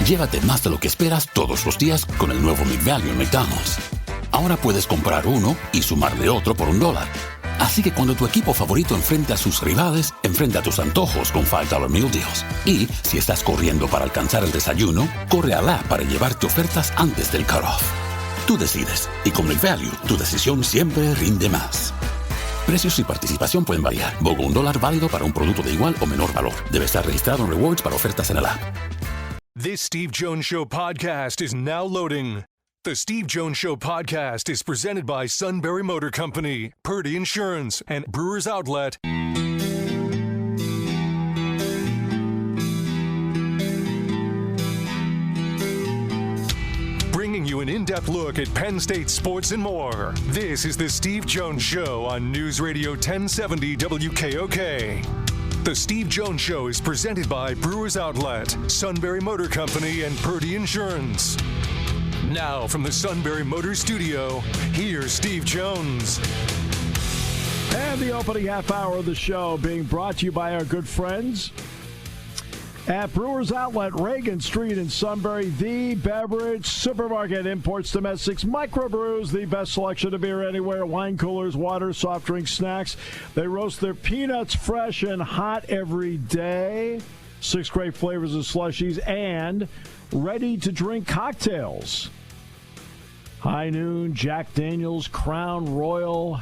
Llévate más de lo que esperas todos los días con el nuevo McValue en McDonald's. Ahora puedes comprar uno y sumarle otro por $1. Así que cuando tu equipo favorito enfrente a sus rivales, enfrenta tus antojos con $5 Meal Deals. Y si estás corriendo para alcanzar el desayuno, corre a la app para llevarte ofertas antes del cutoff. Tú decides, y con McValue, tu decisión siempre rinde más. Precios y participación pueden variar. BOGO $1 válido para un producto de igual o menor valor. Debe estar registrado en Rewards para ofertas en el app. This Steve Jones Show podcast is now loading. The Steve Jones Show podcast is presented by Sunbury Motor Company, Purdy Insurance, and Brewers Outlet. Bringing you an in-depth look at Penn State sports and more. This is the Steve Jones Show on News Radio 1070 WKOK. The Steve Jones Show is presented by Brewers Outlet, Sunbury Motor Company, and Purdy Insurance. Now, from the Sunbury Motor Studio, here's Steve Jones. And the opening half hour of the show being brought to you by our good friends at Brewers Outlet, Reagan Street in Sunbury, the beverage supermarket, imports, domestics, microbrews, the best selection of beer anywhere, wine coolers, water, soft drinks, snacks. They roast their peanuts fresh and hot every day. 6 great flavors of slushies and ready-to-drink cocktails. High Noon, Jack Daniels, Crown Royal,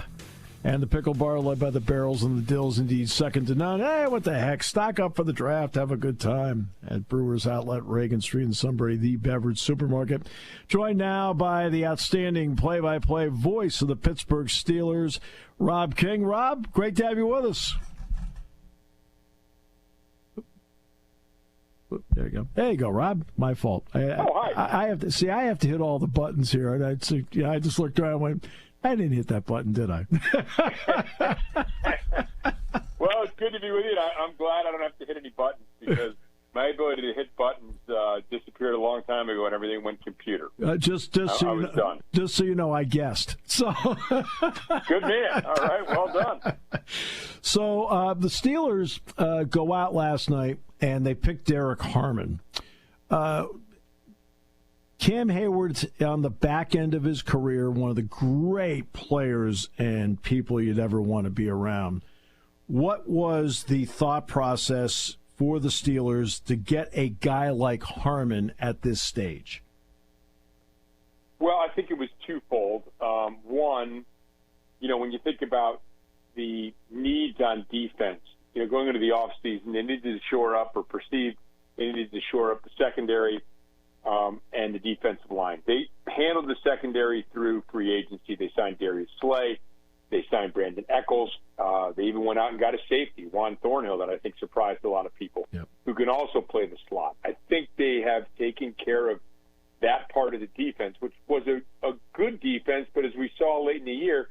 and the pickle bar led by the Barrels and the Dills, indeed second to none. Hey, what the heck? Stock up for the draft. Have a good time at Brewers Outlet, Reagan Street in Sunbury, the beverage supermarket. Joined now by the outstanding play-by-play voice of the Pittsburgh Steelers, Rob King. Rob, great to have you with us. There you go. There you go, Rob. My fault. Hi. I have to hit all the buttons here. And I just looked around and went, I didn't hit that button, did I? Well, it's good to be with you. I'm glad I don't have to hit any buttons because my ability to hit buttons disappeared a long time ago and everything went computer. Just so you know, I guessed. So good man. All right, well done. So the Steelers go out last night and they picked Derrick Harmon. Cam Hayward's on the back end of his career, one of the great players and people you'd ever want to be around. What was the thought process for the Steelers to get a guy like Harmon at this stage? Well, I think it was twofold. One, when you think about the needs on defense, going into the offseason, they needed to shore up or perceived they needed to shore up the secondary and the defensive line. They handled the secondary through free agency. They signed Darius Slay. They signed Brandon Eccles. They even went out and got a safety, Juan Thornhill, that I think surprised a lot of people, who can also play the slot. I think they have taken care of that part of the defense, which was a good defense, but as we saw late in the year,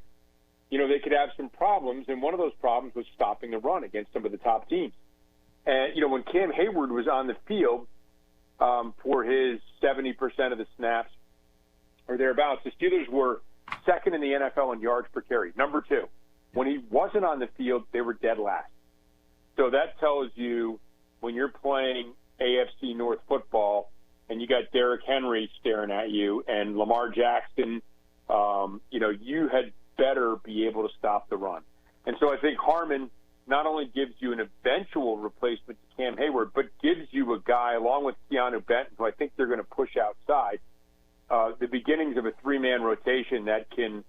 they could have some problems, and one of those problems was stopping the run against some of the top teams. And, when Cam Hayward was on the field for his 70% of the snaps or thereabouts, the Steelers were second in the NFL in yards per carry, number 2. When he wasn't on the field, they were dead last. So that tells you when you're playing AFC North football and you got Derrick Henry staring at you and Lamar Jackson, you had better be able to stop the run. And so I think Harmon not only gives you an eventual replacement to Cam Hayward, but gives you a guy, along with Keanu Benton, who I think they're going to push outside, the beginnings of a 3-man rotation that can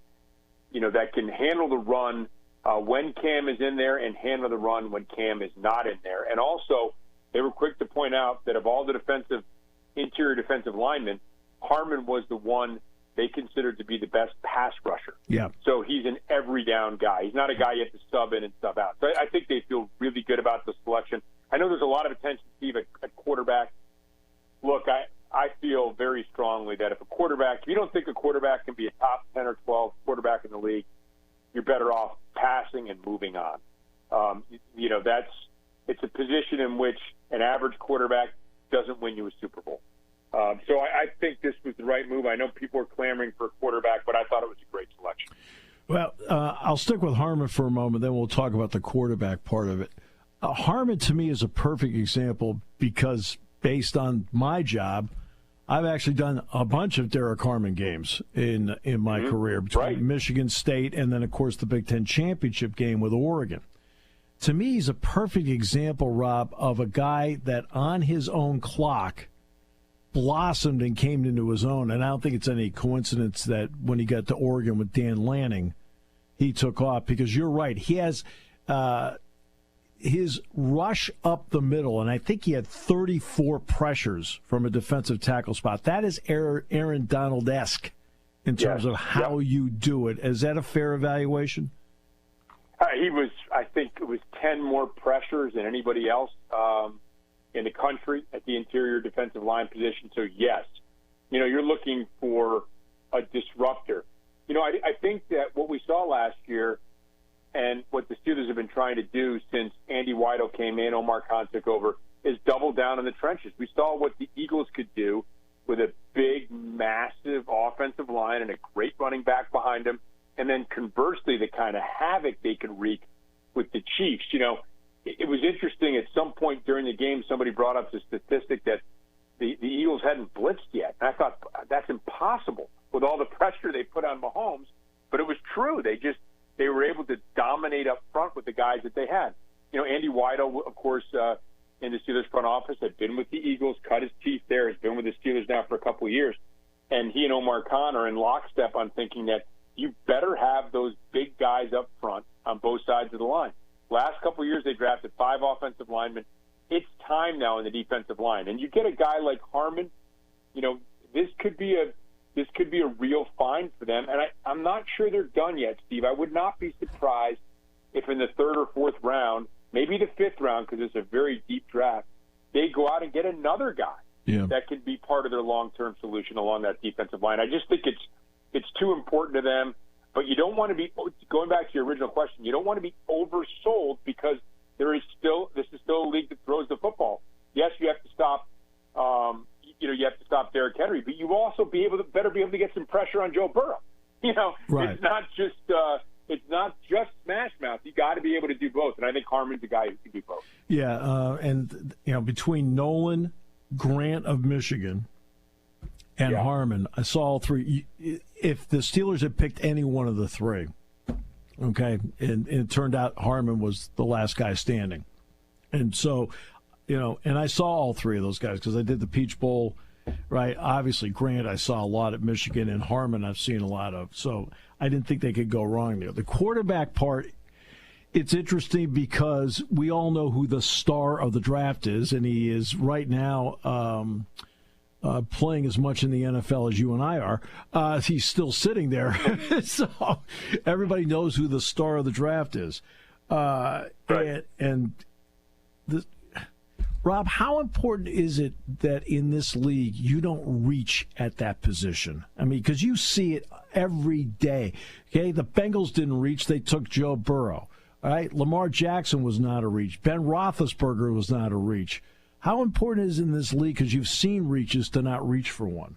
handle the run when Cam is in there and handle the run when Cam is not in there. And also, they were quick to point out that of all the interior defensive linemen, Harmon was the one they considered to be the best pass rusher. Yeah. So he's an every down guy. He's not a guy you have to sub in and sub out. So I think they feel really good about the selection. I know there's a lot of attention, Steve, at quarterback. Look, I feel very strongly that if you don't think a quarterback can be a top 10 or 12 quarterback in the league, you're better off passing and moving on. It's a position in which an average quarterback doesn't win you a Super Bowl. So I think this was the right move. I know people are clamoring for a quarterback, but I thought it was a great selection. Well, I'll stick with Harmon for a moment, then we'll talk about the quarterback part of it. Harmon, to me, is a perfect example because based on my job, I've actually done a bunch of Derrick Harmon games in my career between Michigan State and then, of course, the Big Ten championship game with Oregon. To me, he's a perfect example, Rob, of a guy that on his own clock blossomed and came into his own. And I don't think it's any coincidence that when he got to Oregon with Dan Lanning, he took off, because you're right. He has his rush up the middle, and I think he had 34 pressures from a defensive tackle spot. That is Aaron Donald-esque in terms of how you do it. Is that a fair evaluation? I think it was 10 more pressures than anybody else in the country at the interior defensive line position. So, yes, you're looking for a disruptor. I think that what we saw last year and what the Steelers have been trying to do since Andy Weidl came in, Omar Khan took over, is double down in the trenches. We saw what the Eagles could do with a big, massive offensive line and a great running back behind him, and then conversely, the kind of havoc they could wreak with the Chiefs. It was interesting. At some point during the game, somebody brought up the statistic that the Eagles hadn't blitzed yet. And I thought, that's impossible with all the pressure they put on Mahomes. But it was true. They were able to dominate up front with the guys that they had. Andy Weidl, of course, in the Steelers front office, had been with the Eagles, cut his teeth there, has been with the Steelers now for a couple of years. And he and Omar Khan are in lockstep on thinking that you better have those big guys up front on both sides of the line. Last couple of years, they drafted 5 offensive linemen. It's time now in the defensive line. And you get a guy like Harmon, this could be a real find for them. And I'm not sure they're done yet, Steve. I would not be surprised if in the 3rd or 4th round, maybe the 5th round, because it's a very deep draft, they go out and get another guy that can be part of their long-term solution along that defensive line. I just think it's too important to them. But you don't want to be, going back to your original question, you don't want to be oversold, because this is still a league that throws the football. Yes, you have to stop you have to stop Derrick Henry, but you also better be able to get some pressure on Joe Burrow. Right. It's not just smash mouth. You got to be able to do both, and I think Harmon's a guy who can do both. Yeah, and between Nolan, Grant of Michigan, and Harmon, I saw all three. If the Steelers had picked any one of the three, okay, and it turned out Harmon was the last guy standing, and so. And I saw all three of those guys because I did the Peach Bowl, right? Obviously, Grant I saw a lot at Michigan, and Harmon I've seen a lot of. So I didn't think they could go wrong there. The quarterback part, it's interesting because we all know who the star of the draft is, and he is right now playing as much in the NFL as you and I are. He's still sitting there. So everybody knows who the star of the draft is. Rob, how important is it that in this league you don't reach at that position? I mean, because you see it every day. Okay, the Bengals didn't reach; they took Joe Burrow. All right, Lamar Jackson was not a reach. Ben Roethlisberger was not a reach. How important is it in this league, because you've seen reaches, to not reach for one?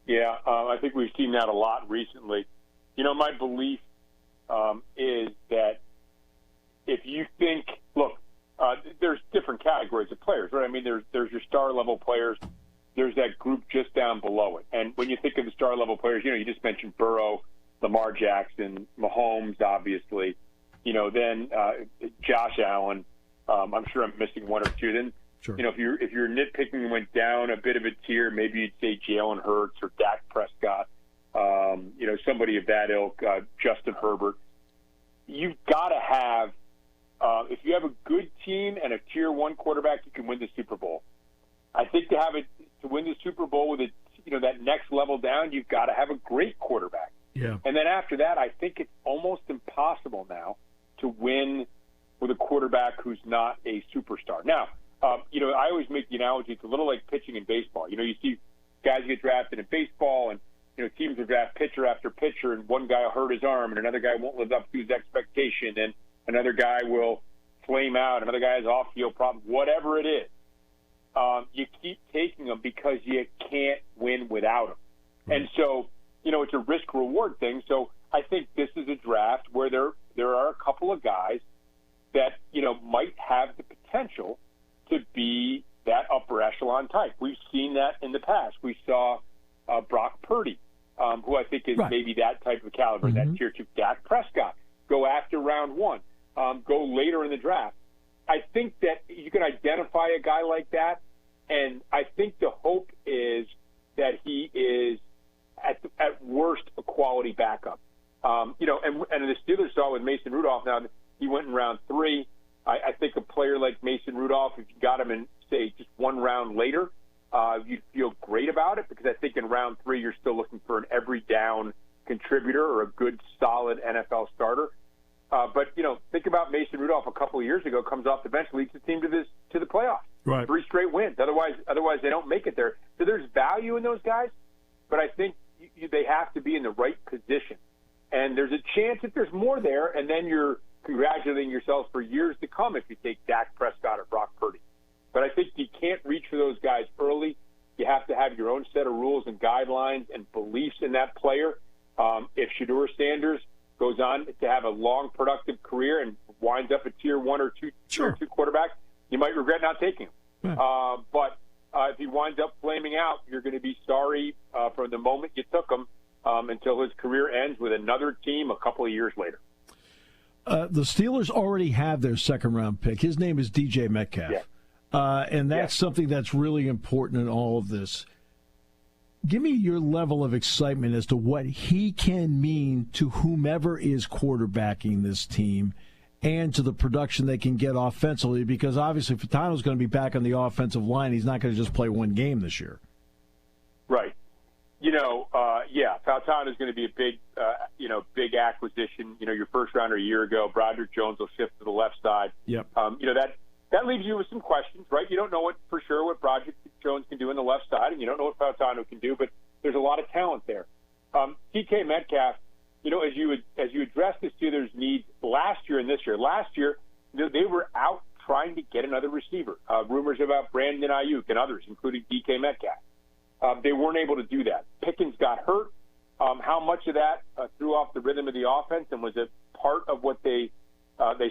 Yeah, I think we've seen that a lot recently. My belief is that if you think, look. There's different categories of players, right? I mean, there's your star-level players. There's that group just down below it. And when you think of the star-level players, you just mentioned Burrow, Lamar Jackson, Mahomes, obviously. Then Josh Allen. I'm sure I'm missing one or two. Then, sure. If you're nitpicking and went down a bit of a tier, maybe you'd say Jalen Hurts or Dak Prescott. Somebody of that ilk, Justin Herbert. You've got to have. If you have a good team and a tier 1 quarterback, you can win the Super Bowl. I think to win the Super Bowl with that next level down, you've got to have a great quarterback. Yeah. And then after that, I think it's almost impossible now to win with a quarterback who's not a superstar. Now, I always make the analogy, it's a little like pitching in baseball. You see guys get drafted in baseball, and teams will draft pitcher after pitcher, and one guy will hurt his arm, and another guy won't live up to his expectation, and another guy will flame out. Another guy has off-field problems. Whatever it is, you keep taking them because you can't win without them. Mm-hmm. And so, it's a risk-reward thing. So I think this is a draft where there are a couple of guys that, might have the potential to be that upper echelon type. We've seen that in the past. We saw Brock Purdy, who I think is maybe that type of caliber, that tier 2. Dak Prescott, go after round 1, go later in the draft. I think that you can identify a guy like that, and I think the hope is that he is at worst a quality backup. And the Steelers saw with Mason Rudolph. Now he went in round 3. I think a player like Mason Rudolph, if you got him in, say, just one round later, you'd feel great about it, because I think in round 3 you're still looking for an every down contributor or a good, solid NFL starter. But think about Mason Rudolph a couple of years ago, comes off the bench, leads the team to the playoffs. Right. 3 straight wins. Otherwise they don't make it there. So there's value in those guys, but I think they have to be in the right position. And there's a chance that there's more there, and then you're congratulating yourselves for years to come if you take Dak Prescott or Brock Purdy. But I think you can't reach for those guys early. You have to have your own set of rules and guidelines and beliefs in that player. If Shedeur Sanders goes on to have a long, productive career and winds up a tier 1 or 2, tier 2 quarterback, you might regret not taking him. Yeah. But if he winds up flaming out, you're going to be sorry from the moment you took him until his career ends with another team a couple of years later. The Steelers already have their second-round pick. His name is DJ Metcalf. Yeah. And that's something that's really important in all of this. Give me your level of excitement as to what he can mean to whomever is quarterbacking this team and to the production they can get offensively, because obviously Fatano's going to be back on the offensive line. He's not going to just play one game this year. Right. Fatano is going to be a big acquisition. Your first rounder a year ago, Broderick Jones will shift to the left side. Yep. That leaves you with some questions, right? You don't know what Broderick Jones can do in the left side, and you don't know what Fatano can do, but there's a lot of talent there. DK Metcalf, as you address the Steelers' needs last year and this year. Last year, they were out trying to get another receiver. Rumors about Brandon Ayuk and others, including DK Metcalf. They weren't able to do that. Pickens got hurt. How much of that threw off the rhythm of the offense, and was it part of what they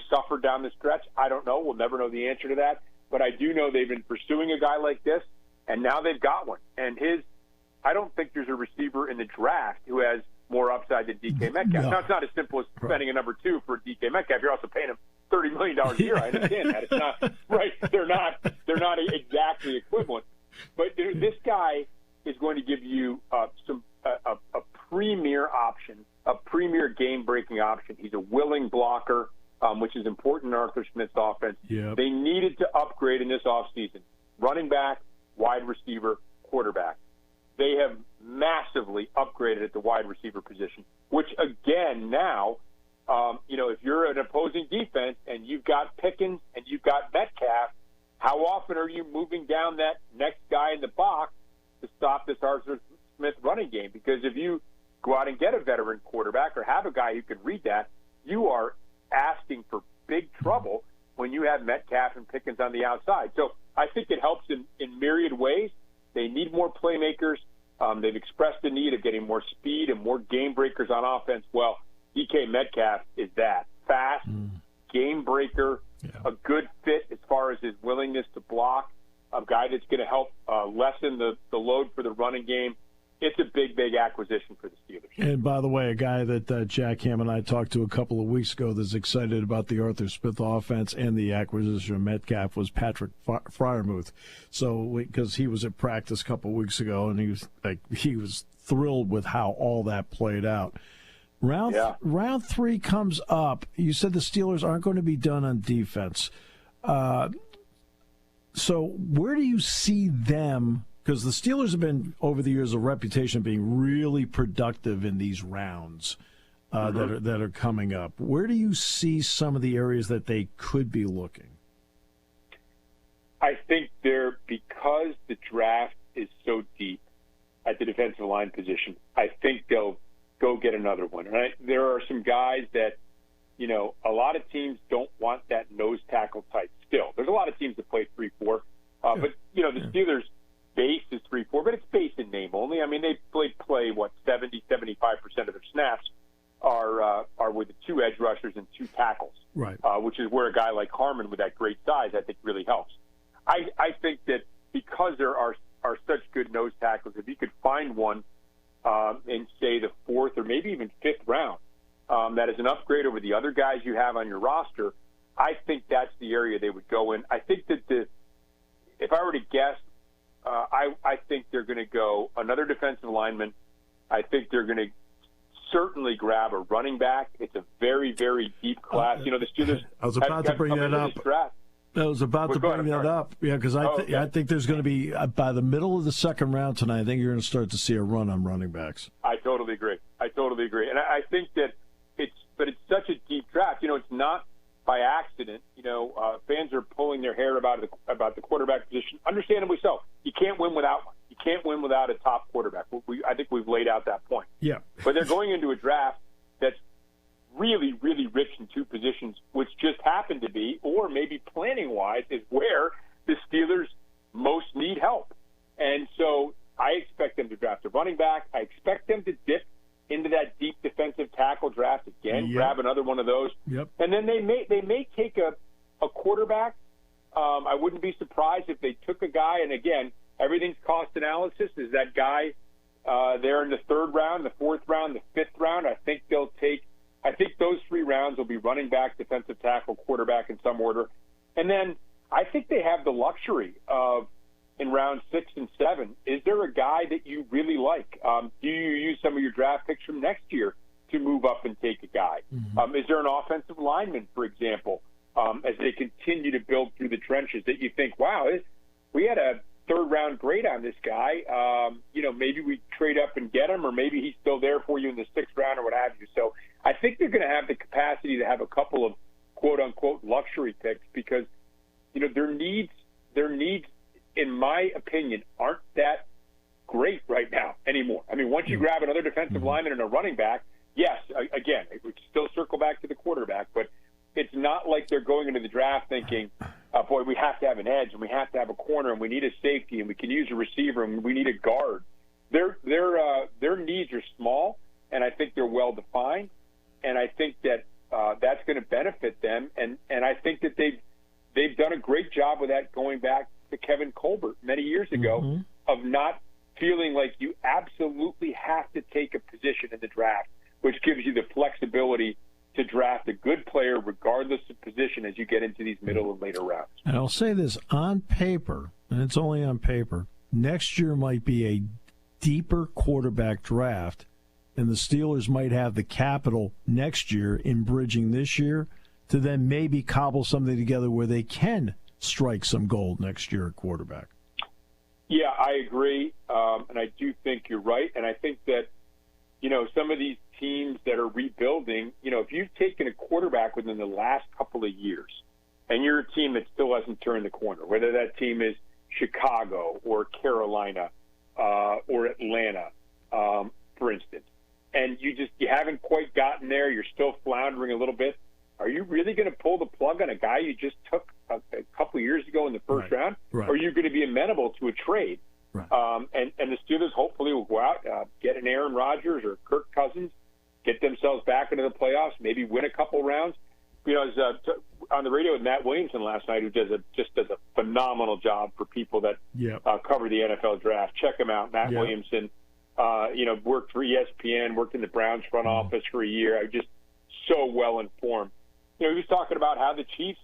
suffered down the stretch? I don't know. We'll never know the answer to that. But I do know they've been pursuing a guy like this, and now they've got one. And I don't think there's a receiver in the draft who has more upside than DK Metcalf. No. Now, it's not as simple as spending a number 2 for DK Metcalf. You're also paying him $30 million a year. I understand that. It's not right. They're not exactly equivalent. But this guy is going to give you a premier option, a premier game-breaking option. He's a willing blocker, which is important in Arthur Smith's offense. Yep. They needed to upgrade in this offseason. Running back, wide receiver, quarterback. They have massively upgraded at the wide receiver position, which, again, now, if you're an opposing defense and you've got Pickens and you've got Metcalf, how often are you moving down that next guy in the box to stop this Arthur Smith running game? Because if you go out and get a veteran quarterback or have a guy who can read that, you are asking for big trouble when you have Metcalf and Pickens on the outside. So I think it helps in myriad ways. They need more playmakers. They've expressed the need of getting more speed and more game breakers on offense. Well, DK Metcalf is that. Fast, game breaker, a good fit as far as his willingness to block, a guy that's going to help lessen the load for the running game. It's a big, big acquisition for the Steelers. And by the way, a guy that Jack Ham and I talked to a couple of weeks ago that's excited about the Arthur Smith offense and the acquisition of Metcalf was Patrick Freiermuth. So, because he was at practice a couple of weeks ago, and he was thrilled with how all that played out. Round 3 comes up. You said the Steelers aren't going to be done on defense. So where do you see them? Because the Steelers have been, over the years, a reputation of being really productive in these rounds that are coming up. Where do you see some of the areas that they could be looking? I think because the draft is so deep at the defensive line position, I think they'll go get another one. Right? There are some guys that, a lot of teams don't want that nose tackle type still. There's a lot of teams that play 3-4. But, the Steelers' base is 3-4, but it's base in name only. I mean, they play 70, 75% of their snaps are with the 2 edge rushers and 2 tackles, right? Which is where a guy like Harmon with that great size, I think, really helps. I think that nose tackles, if you could find one in, say, the 4th or maybe even 5th round, that is an upgrade over the other guys you have on your roster, I think that's the area they would go in. I think that if I were to guess, I think they're going to go another defensive lineman. I think they're going to certainly grab a running back. It's a very, very deep class. The Steelers. I was about to bring that up. I was about to bring that up. Yeah, because I think there's going to be, by the middle of the second round tonight, I think you're going to start to see a run on running backs. I totally agree. And I think that it's such a deep draft. It's not by accident. Fans are pulling their hair about the quarterback position. Understandably so. You can't win without one. You can't win without a top quarterback. I think we've laid out that point. Yeah. But they're going into a draft that's really, really rich in two positions, which just happen to be, or maybe planning-wise, is where the Steelers most need help. And so I expect them to draft a running back. I expect them to dip into that deep defensive tackle draft again, grab another one of those. Yep. And then they may take a quarterback. I wouldn't be surprised if they took a guy, and again, everything's cost analysis. Is that guy there in the 3rd round, the 4th round, the 5th round? I think those 3 rounds will be running back, defensive tackle, quarterback in some order. And then I think they have the luxury of, in round 6 and 7, is there a guy that you really like? Do you use some of your draft picks from next year to move up and take a guy? Mm-hmm. Is there an offensive lineman, for example, as they continue to build through the trenches that you think, wow, we had a 3rd-round grade on this guy. Maybe we trade up and get him, or maybe he's still there for you in the 6th round or what have you. So I think they're going to have the capacity to have a couple of quote-unquote luxury picks because, their needs, in my opinion, aren't that great right now anymore. I mean, once you grab another defensive lineman and a running back, yes, again, it would still circle back to the quarterback, but it's not like they're going into the draft thinking, boy, we have to have an edge and we have to have a corner and we need a safety and we can use a receiver and we need a guard. Their needs are small, and I think they're well defined, and I think that that's going to benefit them. And I think that they've done a great job with that going back to Kevin Colbert many years ago of not feeling like you absolutely have to take a position in the draft, which gives you the flexibility to draft a good player regardless of position as you get into these middle and later rounds. And I'll say this, on paper, and it's only on paper, next year might be a deeper quarterback draft, and the Steelers might have the capital next year in bridging this year to then maybe cobble something together where they can strike some gold next year at quarterback. Yeah, I agree, and I do think you're right, and I think that, some of these teams that are rebuilding, if you've taken a quarterback within the last couple of years and you're a team that still hasn't turned the corner, whether that team is Chicago or Carolina or Atlanta, for instance, and you haven't quite gotten there, you're still floundering a little bit, are you really going to pull the plug on a guy you just took a couple of years ago in the first round? Right. Or are you going to be amenable to a trade? Right. And the Steelers hopefully will go out, get an Aaron Rodgers or Kirk Cousins, get themselves back into the playoffs, maybe win a couple rounds. I was on the radio with Matt Williamson last night, who does a phenomenal job for people that cover the NFL draft. Check him out, Matt Williamson. Worked for ESPN, worked in the Browns front office for a year. I just so well informed. He was talking about how the Chiefs,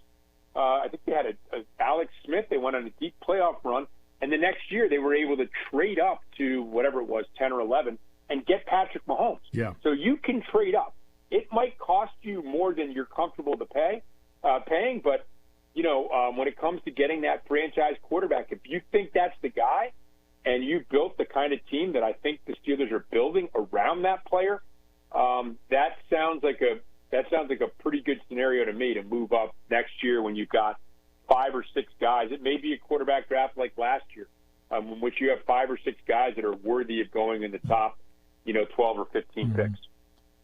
I think they had a Alex Smith. They went on a deep playoff run, and the next year they were able to trade up to whatever it was, 10 or 11, and get Patrick Mahomes. Yeah. So you can trade up. It might cost you more than you're comfortable to paying, but when it comes to getting that franchise quarterback, if you think that's the guy, and you built the kind of team that I think the Steelers are building around that player, that sounds like a pretty good scenario to me to move up next year when you've got 5 or 6 guys. It may be a quarterback draft like last year, in which you have 5 or 6 guys that are worthy of going in the top, 12 or 15 picks.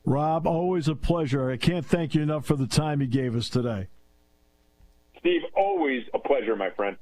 Rob, always a pleasure. I can't thank you enough for the time you gave us today. Steve, always a pleasure, my friend.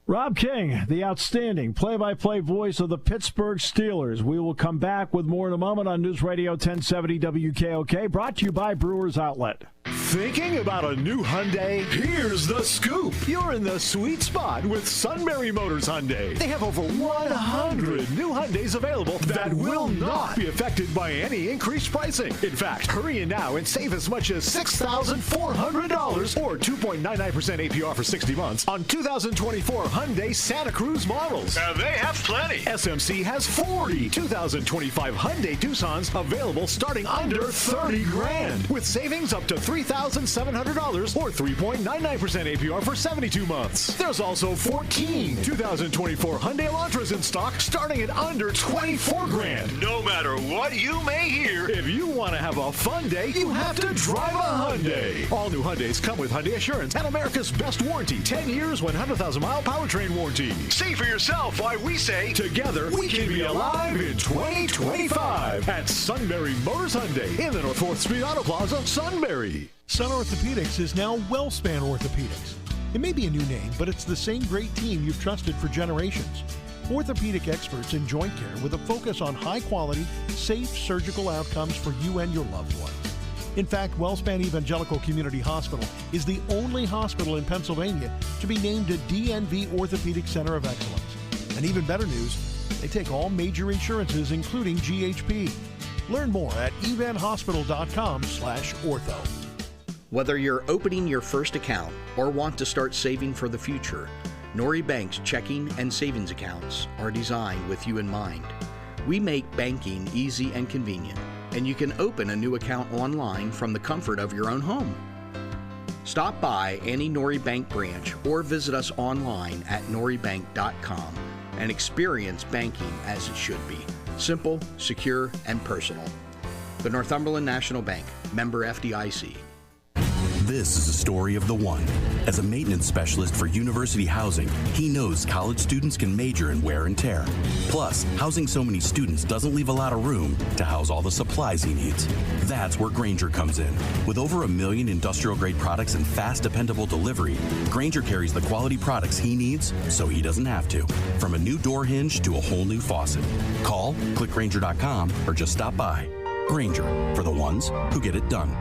Rob King, the outstanding play-by-play voice of the Pittsburgh Steelers. We will come back with more in a moment on News Radio 1070 WKOK, brought to you by Brewers Outlet. Thinking about a new Hyundai? Here's the scoop. You're in the sweet spot with Sunbury Motors Hyundai. They have over 100 new Hyundais available that will not be affected by any increased pricing. In fact, hurry in now and save as much as $6,400 or 2.99% APR for 60 months on 2024 Hyundai Santa Cruz models. And they have plenty. SMC has 40 2025 Hyundai Tucsons available starting under $30,000 with savings up to $3,700 or 3.99% APR for 72 months. There's also 14 2024 Hyundai Elantras in stock starting at under $24,000. No matter what you may hear, if you want to have a fun day, you have to drive a Hyundai. All new Hyundais come with Hyundai Assurance and America's best warranty, 10 years, 100,000-mile powertrain warranty. See for yourself why we say together we can be alive in 2025 at Sunbury Motors Hyundai in the North 4th Street Auto Plaza, Sunbury. Sun Orthopedics is now WellSpan Orthopedics. It may be a new name, but it's the same great team you've trusted for generations. Orthopedic experts in joint care with a focus on high-quality, safe surgical outcomes for you and your loved ones. In fact, WellSpan Evangelical Community Hospital is the only hospital in Pennsylvania to be named a DNV Orthopedic Center of Excellence. And even better news, they take all major insurances, including GHP. Learn more at evanhospital.com/ortho. Whether you're opening your first account or want to start saving for the future, Nori Bank's checking and savings accounts are designed with you in mind. We make banking easy and convenient, and you can open a new account online from the comfort of your own home. Stop by any Nori Bank branch or visit us online at noribank.com and experience banking as it should be. Simple, secure, and personal. The Northumberland National Bank, member FDIC. This is the story of the one. As a maintenance specialist for university housing, he knows college students can major in wear and tear. Plus, housing so many students doesn't leave a lot of room to house all the supplies he needs. That's where Grainger comes in. With over 1 million industrial-grade products and fast, dependable delivery, Grainger carries the quality products he needs so he doesn't have to. From a new door hinge to a whole new faucet. Call, click Grainger.com, or just stop by. Grainger, for the ones who get it done.